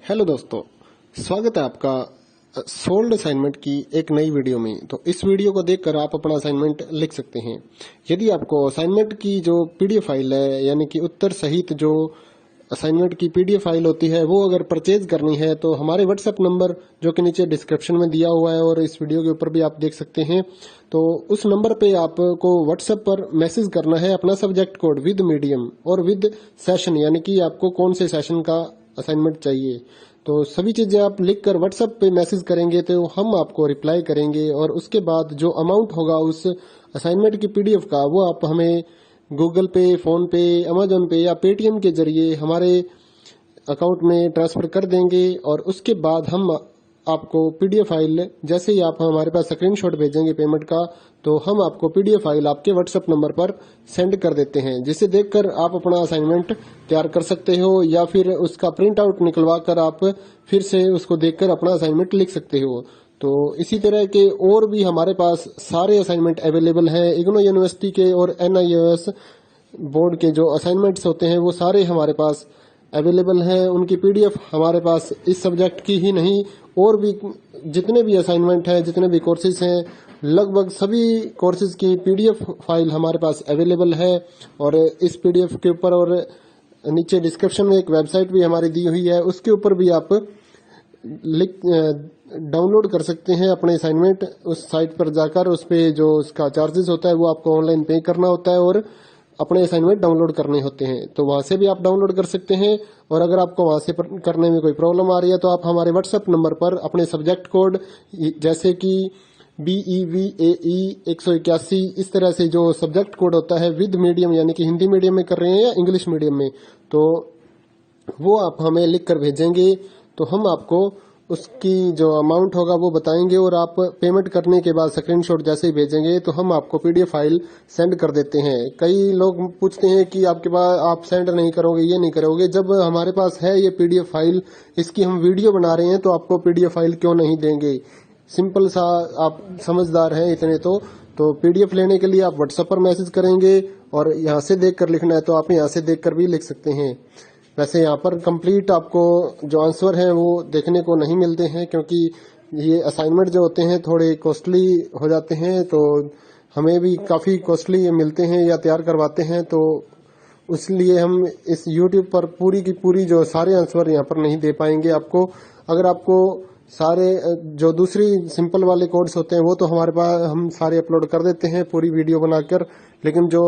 Hello दोस्तों, स्वागत है आपका सोल्ड असाइनमेंट की एक नई वीडियो में। तो इस वीडियो को देखकर आप अपना असाइनमेंट लिख सकते हैं। यदि आपको असाइनमेंट की जो पीडीएफ फाइल है, यानी कि उत्तर सहित जो असाइनमेंट की पीडीएफ फाइल होती है, वो अगर परचेज करनी है तो हमारे व्हाट्सएप नंबर जो कि नीचे डिस्क्रिप्शन में दिया हुआ है और इस वीडियो के ऊपर भी आप देख सकते हैं, तो उस नंबर पे आपको व्हाट्सएप पर मैसेज करना है अपना सब्जेक्ट कोड विद मीडियम और विद सेशन, यानी कि आपको कौन से सेशन का असाइनमेंट चाहिए। तो सभी चीजें आप लिखकर व्हाट्सएप पे मैसेज करेंगे तो हम आपको रिप्लाई करेंगे और उसके बाद जो अमाउंट होगा उस असाइनमेंट की पीडीएफ का, वो आप हमें गूगल पे, फोन पे, अमेजोन पे या पेटीएम के जरिए हमारे अकाउंट में ट्रांसफर कर देंगे। और उसके बाद हम आपको पीडीएफ फाइल, जैसे ही आप हमारे पास स्क्रीनशॉट भेजेंगे पेमेंट का, तो हम आपको पीडीएफ फाइल आपके व्हाट्सएप नंबर पर सेंड कर देते हैं, जिसे देखकर आप अपना असाइनमेंट तैयार कर सकते हो या फिर उसका प्रिंट आउट निकलवा कर आप फिर से उसको देखकर अपना असाइनमेंट लिख सकते हो। तो इसी तरह के और भी हमारे पास सारे असाइनमेंट अवेलेबल हैं। इग्नो यूनिवर्सिटी के और NIOS बोर्ड के जो असाइनमेंट्स होते हैं वो सारे हमारे पास अवेलेबल हैं। उनकी पीडीएफ हमारे पास इस सब्जेक्ट की ही नहीं, और भी जितने भी असाइनमेंट हैं, जितने भी कोर्सेज हैं, लगभग सभी कोर्सेज की पीडीएफ फाइल हमारे पास अवेलेबल है। और इस पीडीएफ के ऊपर और नीचे डिस्क्रिप्शन में एक वेबसाइट भी हमारी दी हुई है, उसके ऊपर भी आप डाउनलोड कर सकते हैं अपने असाइनमेंट। उस साइट पर जाकर उस पे जो उसका चार्जेस होता है वो आपको ऑनलाइन पे करना होता है और अपने असाइनमेंट डाउनलोड करने होते हैं, तो वहां से भी आप डाउनलोड कर सकते हैं। और अगर आपको वहां से करने में कोई प्रॉब्लम आ रही है तो आप हमारे व्हाट्सएप नंबर पर अपने सब्जेक्ट कोड, जैसे कि BEVAE 181, इस तरह से जो सब्जेक्ट कोड होता है विद मीडियम, यानी कि हिंदी मीडियम में कर रहे हैं या इंग्लिश मीडियम में, तो वो आप हमें लिख कर भेजेंगे तो हम आपको उसकी जो अमाउंट होगा वो बताएंगे। और आप पेमेंट करने के बाद स्क्रीनशॉट जैसे ही भेजेंगे तो हम आपको पीडीएफ फाइल सेंड कर देते हैं। कई लोग पूछते हैं कि आपके पास आप सेंड नहीं करोगे, ये नहीं करोगे। जब हमारे पास है ये पीडीएफ फाइल, इसकी हम वीडियो बना रहे हैं, तो आपको पीडीएफ फाइल क्यों नहीं देंगे। सिंपल सा, आप समझदार हैं इतने तो पीडीएफ लेने के लिए आप व्हाट्सएप पर मैसेज करेंगे और यहाँ से देख कर लिखना है तो आप यहाँ से देख कर भी लिख सकते हैं। वैसे यहाँ पर कंप्लीट आपको जो आंसर है वो देखने को नहीं मिलते हैं, क्योंकि ये असाइनमेंट जो होते हैं थोड़े कॉस्टली हो जाते हैं, तो हमें भी काफ़ी कॉस्टली मिलते हैं या तैयार करवाते हैं, तो इसलिए हम इस YouTube पर पूरी की पूरी जो सारे आंसर यहाँ पर नहीं दे पाएंगे आपको। अगर आपको सारे जो दूसरी सिंपल वाले कोड्स होते हैं वो तो हमारे पास हम सारे अपलोड कर देते हैं पूरी वीडियो बनाकर, लेकिन जो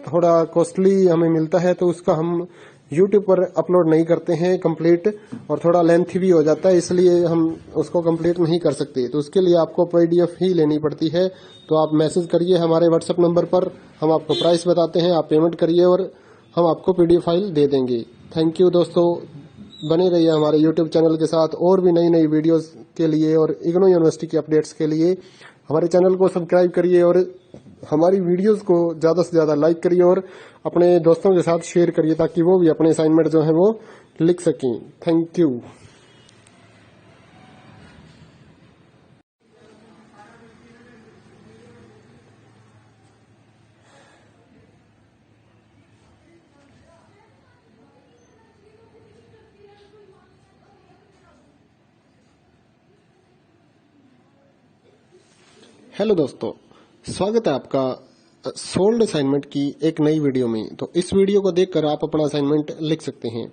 थोड़ा कॉस्टली हमें मिलता है तो उसका हम YouTube पर अपलोड नहीं करते हैं कंप्लीट, और थोड़ा लेंथी भी हो जाता है, इसलिए हम उसको कंप्लीट नहीं कर सकते। तो उसके लिए आपको पीडीएफ ही लेनी पड़ती है। तो आप मैसेज करिए हमारे व्हाट्सएप नंबर पर, हम आपको प्राइस बताते हैं, आप पेमेंट करिए और हम आपको पीडीएफ फाइल दे देंगे। थैंक यू दोस्तों, बने रहिए हमारे YouTube चैनल के साथ और भी नई नई वीडियोस के लिए और इग्नो यूनिवर्सिटी के अपडेट्स के लिए हमारे चैनल को सब्सक्राइब करिए और हमारी वीडियोस को ज़्यादा से ज़्यादा लाइक करिए और अपने दोस्तों के साथ शेयर करिए, ताकि वो भी अपने असाइनमेंट जो है वो लिख सकें। Thank you. हेलो दोस्तों, स्वागत है आपका सोल्ड असाइनमेंट की एक नई वीडियो में। तो इस वीडियो को देखकर आप अपना असाइनमेंट लिख सकते हैं।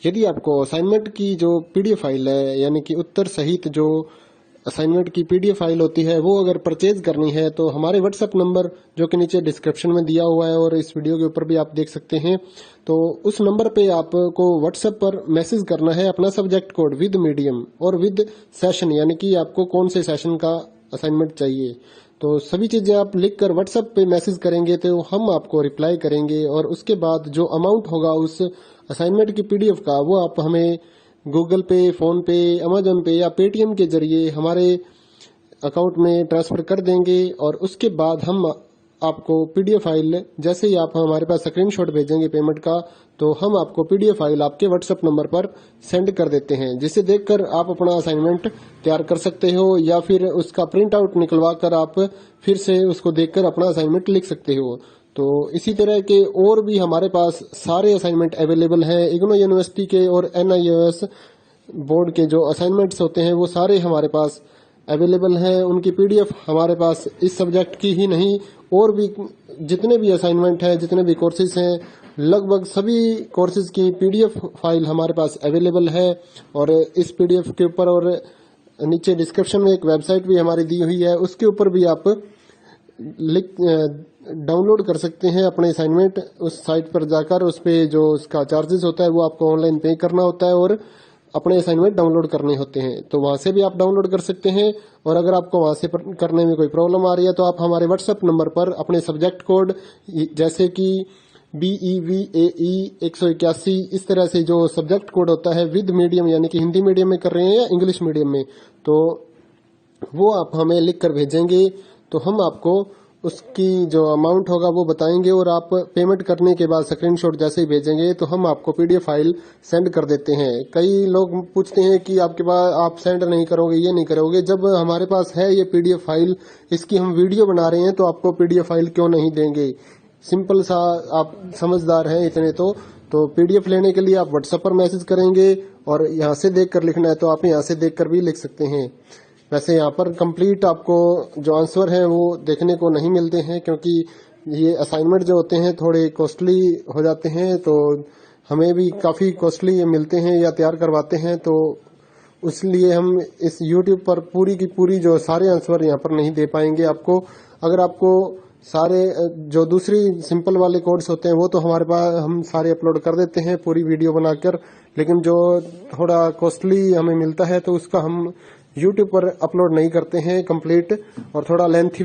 यदि आपको असाइनमेंट की जो पीडीएफ फाइल है, यानी कि उत्तर सहित जो असाइनमेंट की पीडीएफ फाइल होती है, वो अगर परचेज करनी है तो हमारे व्हाट्सएप नंबर जो कि नीचे डिस्क्रिप्शन में दिया हुआ है और इस वीडियो के ऊपर भी आप देख सकते हैं, तो उस नंबर पे आपको व्हाट्सएप पर मैसेज करना है अपना सब्जेक्ट कोड विद मीडियम और विद सेशन, यानी कि आपको कौन से सेशन का असाइनमेंट चाहिए। तो सभी चीजें आप लिखकर व्हाट्सएप पे मैसेज करेंगे तो हम आपको रिप्लाई करेंगे और उसके बाद जो अमाउंट होगा उस असाइनमेंट की पीडीएफ का, वो आप हमें गूगल पे, फोन पे, अमेजोन पे या पेटीएम के जरिए हमारे अकाउंट में ट्रांसफर कर देंगे। और उसके बाद हम आपको पीडीएफ फाइल, जैसे ही आप हमारे पास स्क्रीनशॉट भेजेंगे पेमेंट का, तो हम आपको पीडीएफ फाइल आपके व्हाट्सएप नंबर पर सेंड कर देते हैं, जिसे देखकर आप अपना असाइनमेंट तैयार कर सकते हो या फिर उसका प्रिंट आउट निकलवा कर आप फिर से उसको देखकर अपना असाइनमेंट लिख सकते हो। तो इसी तरह के और भी हमारे पास सारे असाइनमेंट अवेलेबल हैं। इग्नो यूनिवर्सिटी के और NIOS बोर्ड के जो असाइनमेंट्स होते हैं वो सारे हमारे पास अवेलेबल हैं। उनकी पीडीएफ हमारे पास इस सब्जेक्ट की ही नहीं और भी जितने भी असाइनमेंट हैं, जितने भी कोर्सेज हैं, लगभग सभी कोर्सेज की पीडीएफ फाइल हमारे पास अवेलेबल है। और इस पीडीएफ के ऊपर और नीचे डिस्क्रिप्शन में एक वेबसाइट भी हमारी दी हुई है, उसके ऊपर भी आप डाउनलोड कर सकते हैं अपने असाइनमेंट। उस साइट पर जाकर उस पे जो उसका चार्जेस होता है वो आपको ऑनलाइन पे करना होता है और अपने असाइनमेंट डाउनलोड करने होते हैं। तो वहां से भी आप डाउनलोड कर सकते हैं। और अगर आपको वहां से करने में कोई प्रॉब्लम आ रही है तो आप हमारे व्हाट्सएप नंबर पर अपने सब्जेक्ट कोड जैसे कि BEVAE 181 इस तरह से जो सब्जेक्ट कोड होता है विद मीडियम यानी कि हिंदी मीडियम में कर रहे हैं या इंग्लिश मीडियम में, तो वो आप हमें लिख कर भेजेंगे तो हम आपको उसकी जो अमाउंट होगा वो बताएंगे और आप पेमेंट करने के बाद स्क्रीनशॉट जैसे ही भेजेंगे तो हम आपको पीडीएफ फाइल सेंड कर देते हैं। कई लोग पूछते हैं कि आपके पास आप सेंड नहीं करोगे, ये नहीं करोगे। जब हमारे पास है ये पीडीएफ फाइल, इसकी हम वीडियो बना रहे हैं तो आपको पीडीएफ फाइल क्यों नहीं देंगे। सिंपल सा, आप समझदार हैं इतने तो पीडीएफ लेने के लिए आप व्हाट्सएप पर मैसेज करेंगे और यहाँ से देख कर लिखना है तो आप यहाँ से देख कर भी लिख सकते हैं। वैसे यहाँ पर कंप्लीट आपको जो आंसर है वो देखने को नहीं मिलते हैं क्योंकि ये असाइनमेंट जो होते हैं थोड़े कॉस्टली हो जाते हैं, तो हमें भी काफ़ी कॉस्टली ये मिलते हैं या तैयार करवाते हैं, तो इसलिए हम इस YouTube पर पूरी की पूरी जो सारे आंसर यहाँ पर नहीं दे पाएंगे आपको। अगर आपको सारे जो दूसरी सिंपल वाले कोड्स होते हैं वो तो हमारे पास हम सारे अपलोड कर देते हैं पूरी वीडियो बनाकर, लेकिन जो थोड़ा कॉस्टली हमें मिलता है तो उसका हम YouTube पर अपलोड नहीं करते हैं कंप्लीट और थोड़ा लेंथी